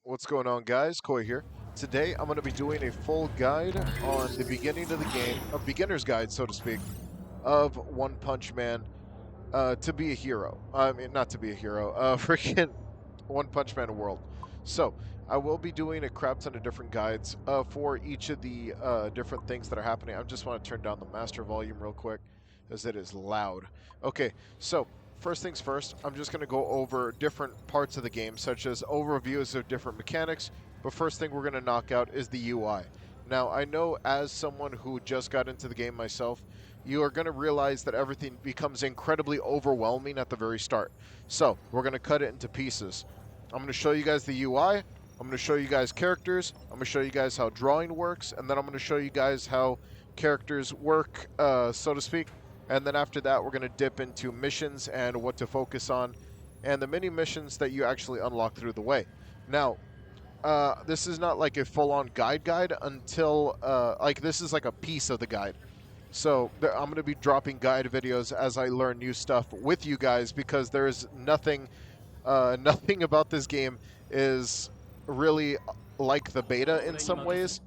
What's going on, guys? Koi here. Today I'm going to be doing a full guide on the beginning of the game, a beginner's guide, so to speak, of One Punch Man to be a hero. I mean, not to be a hero, freaking One Punch Man world. So, I will be doing a crap ton of different guides for each of the different things that are happening. I just want to turn down the master volume real quick, as it is loud. Okay, so first things first, I'm just going to go over different parts of the game, such as overviews of different mechanics. But first thing we're going to knock out is the UI. Now, I know as someone who just got into the game myself, you are going to realize that everything becomes incredibly overwhelming at the very start. So, we're going to cut it into pieces. I'm going to show you guys the UI. I'm going to show you guys characters. I'm going to show you guys how drawing works. And then I'm going to show you guys how characters work, so to speak. And then after that, we're going to dip into missions and what to focus on. And the mini missions that you actually unlock through the way. Now, this is not like a full-on guide until, like, this is like a piece of the guide. So I'm going to be dropping guide videos as I learn new stuff with you guys, because there is nothing, nothing about this game is really like the beta in some ways.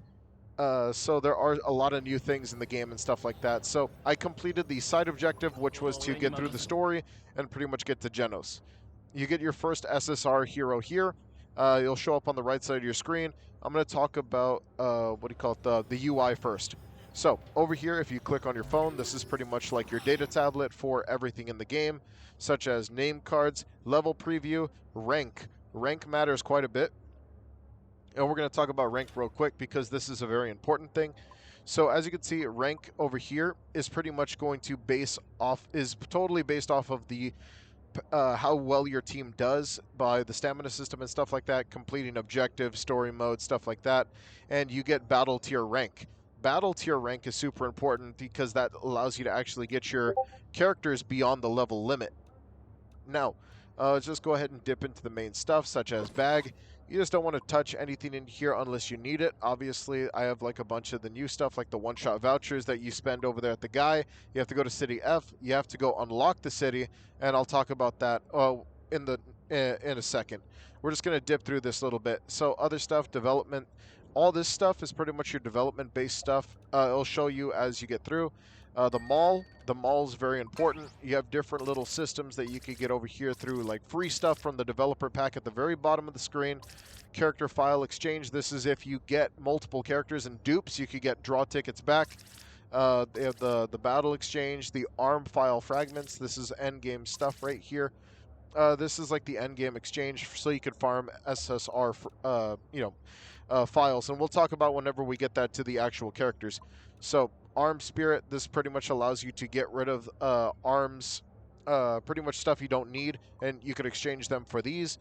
So there are a lot of new things in the game and stuff like that. So I completed the side objective, which was to get through the story and pretty much get to Genos. You get your first SSR hero here. You'll show up on the right side of your screen. I'm going to talk about, what do you call it, the UI first. So over here, if you click on your phone, this is pretty much like your data tablet for everything in the game, such as name cards, level preview, rank. Rank matters quite a bit. And we're going to talk about rank real quick because this is a very important thing. So as you can see, rank over here is pretty much going to is totally based off of the how well your team does by the stamina system and stuff like that, completing objectives, story mode, stuff like that, and you get battle tier rank. Battle tier rank is super important because that allows you to actually get your characters beyond the level limit. Now, let's just go ahead and dip into the main stuff, such as bag. You just don't want to touch anything in here unless you need it. Obviously, I have like a bunch of the new stuff, like the one-shot vouchers that you spend over there at the guy. You have to go to City F. You have to go unlock the city, and I'll talk about that in a second. We're just going to dip through this a little bit. So other stuff, development. All this stuff is pretty much your development-based stuff. It'll show you as you get through. The mall is very important. You have different little systems that you can get over here through, like free stuff from the developer pack at the very bottom of the screen. Character file exchange. This is if you get multiple characters and dupes, you could get draw tickets back. They have the battle exchange, the arm file fragments. This is end game stuff right here. This is like the end game exchange, so you can farm SSR, files, and we'll talk about whenever we get that to the actual characters. So, Arm Spirit, this pretty much allows you to get rid of arms, pretty much stuff you don't need, and you could exchange them for these.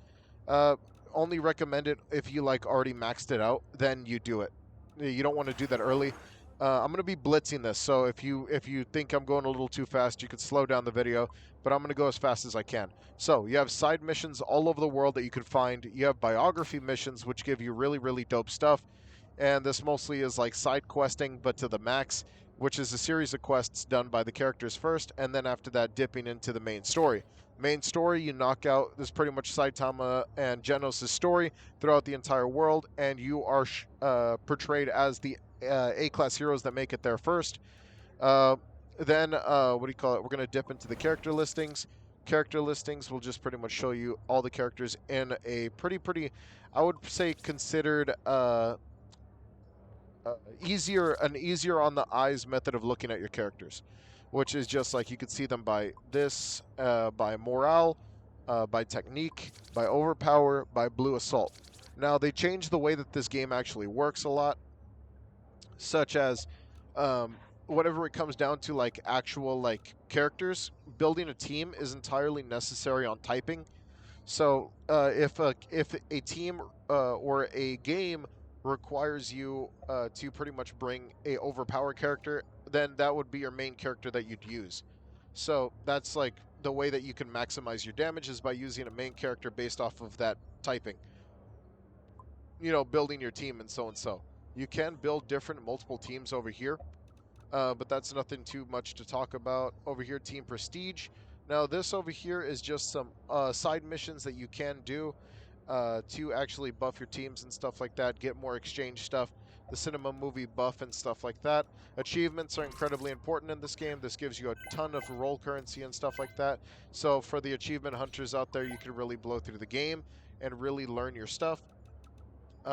Uh, Only recommend it if you like already maxed it out, then you do it. You don't want to do that early. I'm going to be blitzing this, so if you think I'm going a little too fast, you could slow down the video, but I'm going to go as fast as I can. So you have side missions all over the world that you can find. You have biography missions, which give you really, really dope stuff. And this mostly is like side questing, but to the max, which is a series of quests done by the characters first, and then after that, dipping into the main story. Main story, you knock out, this pretty much Saitama and Genos' story throughout the entire world, and you are portrayed as the A-class heroes that make it there first. Then, what do you call it? We're going to dip into the character listings. Character listings will just pretty much show you all the characters in a pretty, I would say, considered an easier on the eyes method of looking at your characters, which is just like you could see them by this, by morale, by technique, by overpower, by blue assault. Now they changed the way that this game actually works a lot, such as whatever it comes down to, like actual like characters, building a team is entirely necessary on typing. So if a team or a game requires you to pretty much bring a overpowered character, then that would be your main character that you'd use. So that's like the way that you can maximize your damage is by using a main character based off of that typing. Building your team and so and so. You can build different multiple teams over here, but that's nothing too much to talk about. Over here, Team Prestige. Now, this over here is just some side missions that you can do. to actually buff your teams and stuff like that, get more exchange stuff, the cinema movie buff and stuff like that. Achievements are incredibly important in this game. This gives you a ton of roll currency and stuff like that. So for the achievement hunters out there, you can really blow through the game and really learn your stuff. We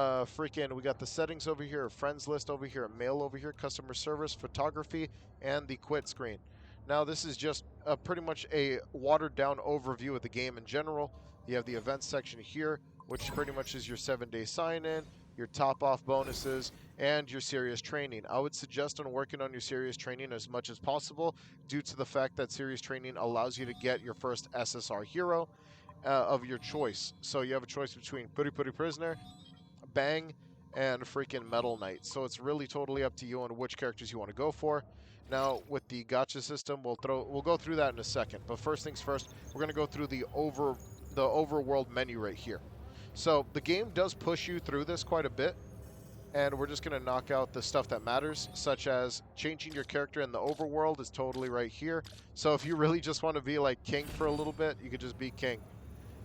got the settings over here, a friends list over here, a mail over here, customer service, photography, and the quit screen. Now this is just pretty much a watered down overview of the game in general. You have the events section here, which pretty much is your 7-day sign in, your top off bonuses, and your serious training. I would suggest on working on your serious training as much as possible, due to the fact that serious training allows you to get your first SSR hero of your choice. So you have a choice between Puri Puri Prisoner, Bang, and freaking Metal Knight. So it's really totally up to you on which characters you want to go for. Now with the gacha system, we'll go through that in a second. But first things first, we're gonna go through the overworld menu right here. So the game does push you through this quite a bit, and we're just gonna knock out the stuff that matters, such as changing your character in the overworld is totally right here. So if you really just want to be like King for a little bit, you could just be King.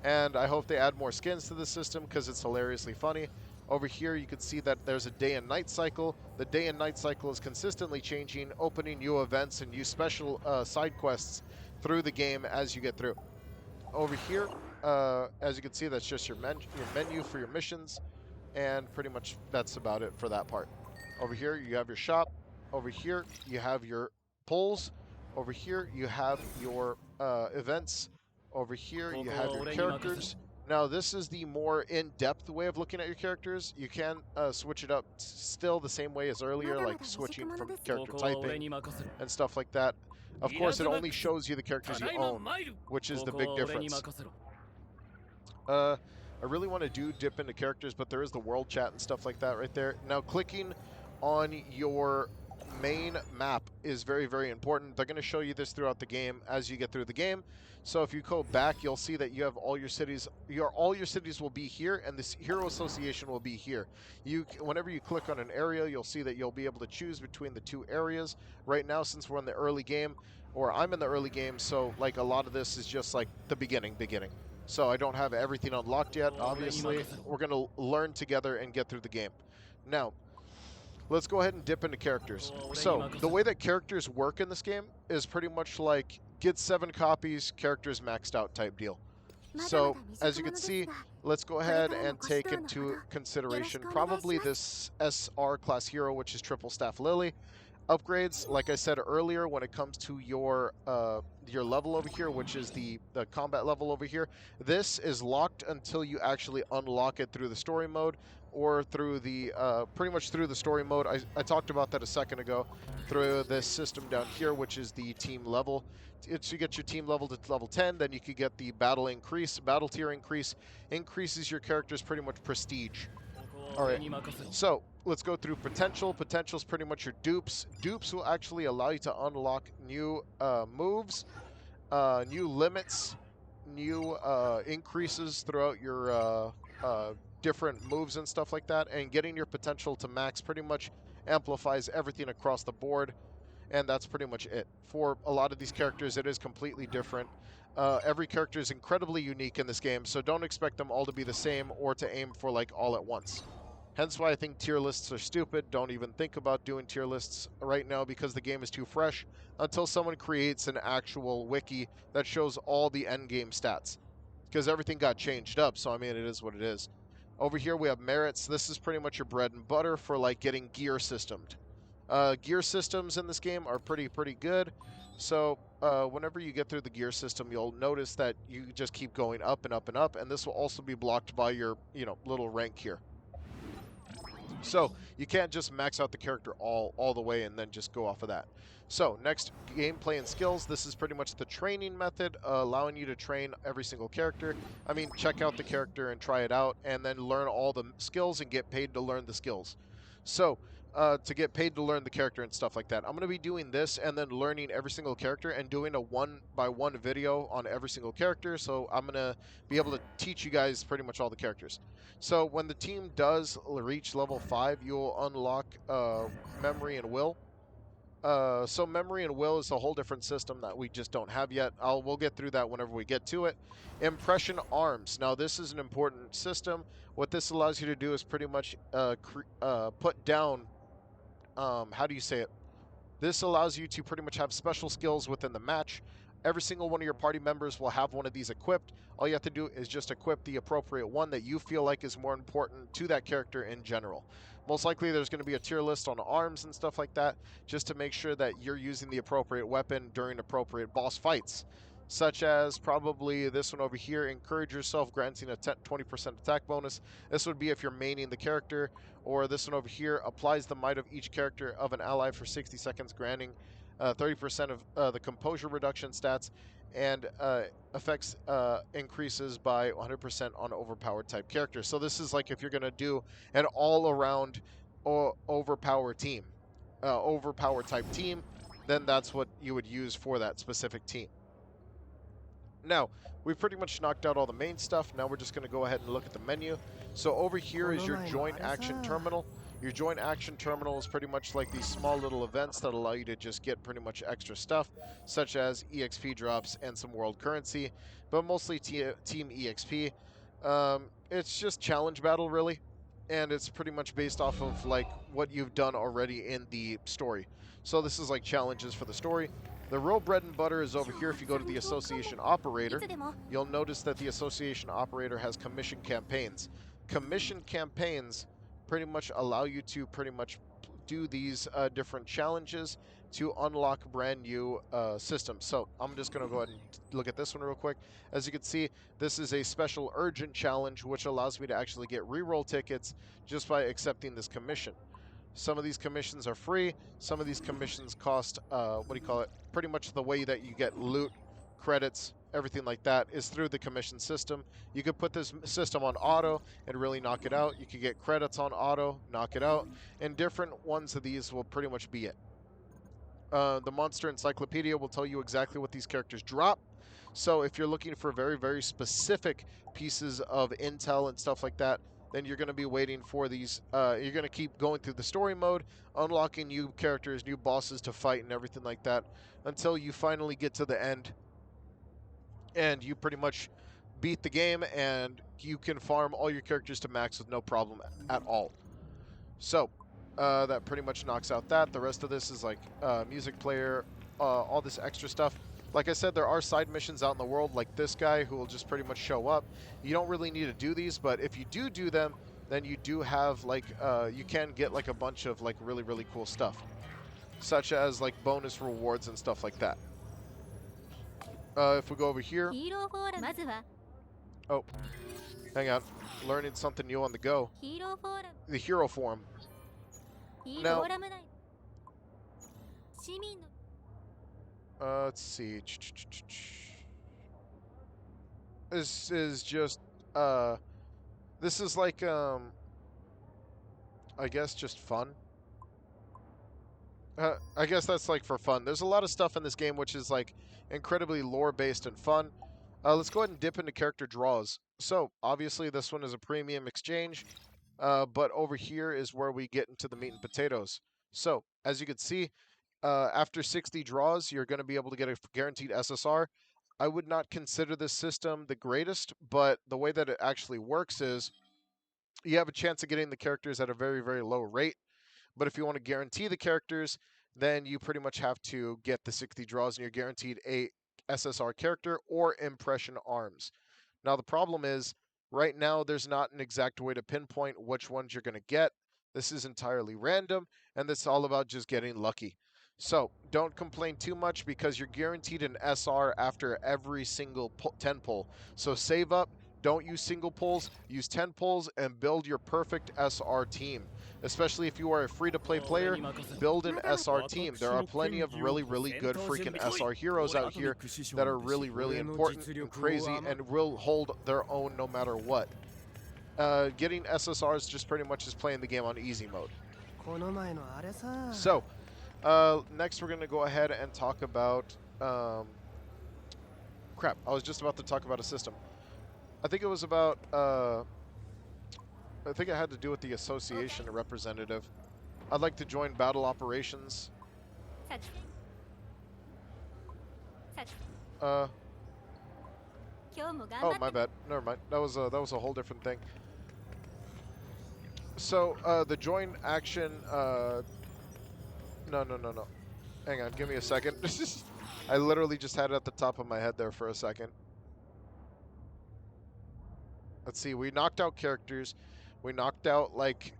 And I hope they add more skins to the system because it's hilariously funny. Over here, you can see that there's a day and night cycle. The day and night cycle is consistently changing, opening new events and new special side quests through the game as you get through. Over here, as you can see, that's just your menu for your missions, and pretty much that's about it for that part. Over here, you have your shop. Over here, you have your polls. Over here, you have your events. Over here, you have your characters. Now, this is the more in-depth way of looking at your characters. You can switch it up still the same way as earlier, like switching from character typing and stuff like that. Of course, it only shows you the characters you own, which is the big difference. I really want to dip into characters, but there is the world chat and stuff like that right there. Now, clicking on your main map is very, very important. They're going to show you this throughout the game as you get through the game. So if you go back, you'll see that you have all your cities. All your cities will be here, and this Hero Association will be here. Whenever you click on an area, you'll see that you'll be able to choose between the two areas. Right now, since we're in the early game, or I'm in the early game, so like a lot of this is just like the beginning. So I don't have everything unlocked yet, obviously. We're going to learn together and get through the game. Now, let's go ahead and dip into characters. So, the way that characters work in this game is pretty much like get 7 copies, characters maxed out type deal. So, as you can see, let's go ahead and take into consideration probably this SR class hero, which is Triple Staff Lily. Upgrades, like I said earlier, when it comes to your level over here, which is the combat level over here, this is locked until you actually unlock it through the story mode, or through the pretty much through the story mode. I talked about that a second ago, through this system down here, which is the team level. If you get your team level to level 10, then you could get the battle tier increase, increases your character's pretty much prestige. Alright, so let's go through potential. Potential is pretty much your dupes. Dupes will actually allow you to unlock new moves, new limits, new increases throughout your different moves and stuff like that. And getting your potential to max pretty much amplifies everything across the board. And that's pretty much it. For a lot of these characters, it is completely different. Every character is incredibly unique in this game, so don't expect them all to be the same or to aim for like all at once. Hence why I think tier lists are stupid. Don't even think about doing tier lists right now because the game is too fresh until someone creates an actual wiki that shows all the endgame stats. Because everything got changed up, so I mean, it is what it is. Over here we have merits. This is pretty much your bread and butter for like getting gear systemed. Gear systems in this game are pretty good. So whenever you get through the gear system, you'll notice that you just keep going up and up and up, and this will also be blocked by your little rank here. So you can't just max out the character all the way and then just go off of that. So next, gameplay and skills. This is pretty much the training method, allowing you to train every single character. I mean, check out the character and try it out, and then learn all the skills and get paid to learn the skills. So to get paid to learn the character and stuff like that, I'm going to be doing this and then learning every single character and doing a 1-by-1 video on every single character. So I'm going to be able to teach you guys pretty much all the characters. So when the team does reach level 5, you'll unlock memory and will. So memory and will is a whole different system that we just don't have yet. We'll get through that whenever we get to it. Impression arms. Now this is an important system. What this allows you to do is pretty much put down. How do you say it? This allows you to pretty much have special skills within the match. Every single one of your party members will have one of these equipped. All you have to do is just equip the appropriate one that you feel like is more important to that character in general. Most likely there's going to be a tier list on arms and stuff like that, just to make sure that you're using the appropriate weapon during appropriate boss fights. Such as probably this one over here, encourage yourself, granting a 20% attack bonus. This would be if you're maining the character. Or this one over here, applies the might of each character of an ally for 60 seconds, granting 30% of the composure reduction stats, and affects increases by 100% on overpowered type characters. So this is like if you're going to do an all-around overpower type team, then that's what you would use for that specific team. Now, we've pretty much knocked out all the main stuff. Now we're just going to go ahead and look at the menu. So over here is your joint action terminal. Your joint action terminal is pretty much like these small little events that allow you to just get pretty much extra stuff, such as EXP drops and some world currency, but mostly Team EXP. It's just challenge battle, really, and it's pretty much based off of like what you've done already in the story. So this is like challenges for the story. The real bread and butter is over here. If you go to the Association Operator, you'll notice that the Association Operator has commission campaigns. Commission campaigns pretty much allow you to pretty much do these different challenges to unlock brand new systems. So I'm just going to go ahead and look at this one real quick. As you can see, this is a special urgent challenge, which allows me to actually get reroll tickets just by accepting this commission. Some of these commissions are free. Some of these commissions cost, pretty much the way that you get loot, credits, everything like that is through the commission system. You could put this system on auto and really knock it out. You could get credits on auto, knock it out, and different ones of these will pretty much be it. The Monster Encyclopedia will tell you exactly what these characters drop. So if you're looking for very, very specific pieces of intel and stuff like that, then you're going to be waiting for these. You're going to keep going through the story mode, unlocking new characters, new bosses to fight, and everything like that, until you finally get to the end, and you pretty much beat the game, and you can farm all your characters to max with no problem at all. So that pretty much knocks out that. The rest of this is like music player, all this extra stuff. Like I said, there are side missions out in the world, like this guy who will just pretty much show up. You don't really need to do these, but if you do them, then you do have like you can get like a bunch of like really, really cool stuff, such as like bonus rewards and stuff like that. If we go over here, oh, hang on, learning something new on the go. The hero form. Now, let's see. This is just, this is like, I guess just fun. I guess that's like for fun. There's a lot of stuff in this game which is like incredibly lore-based and fun. Let's go ahead and dip into character draws. So, obviously this one is a premium exchange, but over here is where we get into the meat and potatoes. So, as you can see, after 60 draws, you're going to be able to get a guaranteed SSR. I would not consider this system the greatest, but the way that it actually works is you have a chance of getting the characters at a very, very low rate. But if you want to guarantee the characters, then you pretty much have to get the 60 draws, and you're guaranteed a SSR character or impression arms. Now, the problem is, right now, there's not an exact way to pinpoint which ones you're going to get. This is entirely random, and it's all about just getting lucky. So, don't complain too much because you're guaranteed an SR after every single 10 pull. So, save up, don't use single pulls, use 10 pulls, and build your perfect SR team. Especially if you are a free-to-play player, build an SR team. There are plenty of really, really good freaking SR heroes out here that are really, really important and crazy and will hold their own no matter what. Getting SSRs just pretty much is playing the game on easy mode. So, next we're going to go ahead and talk about... crap, I was just about to talk about a system. I think it was about... I think it had to do with the association representative. I'd like to join battle operations. Uh, oh, my bad. Never mind. That was a whole different thing. So, the join action, no, no, no, no. Hang on, give me a second. I literally just had it at the top of my head there for a second. Let's see, we knocked out characters. We knocked out, like,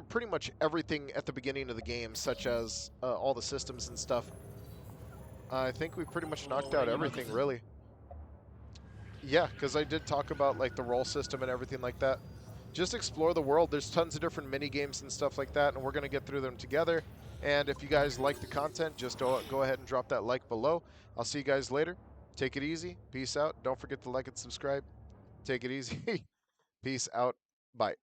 pretty much everything at the beginning of the game, such as all the systems and stuff. I think we pretty much knocked out everything, really. Yeah, because I did talk about, like, the role system and everything like that. Just explore the world. There's tons of different mini games and stuff like that, and we're going to get through them together. And if you guys like the content, just go ahead and drop that like below. I'll see you guys later. Take it easy. Peace out. Don't forget to like and subscribe. Take it easy. Peace out. Bye.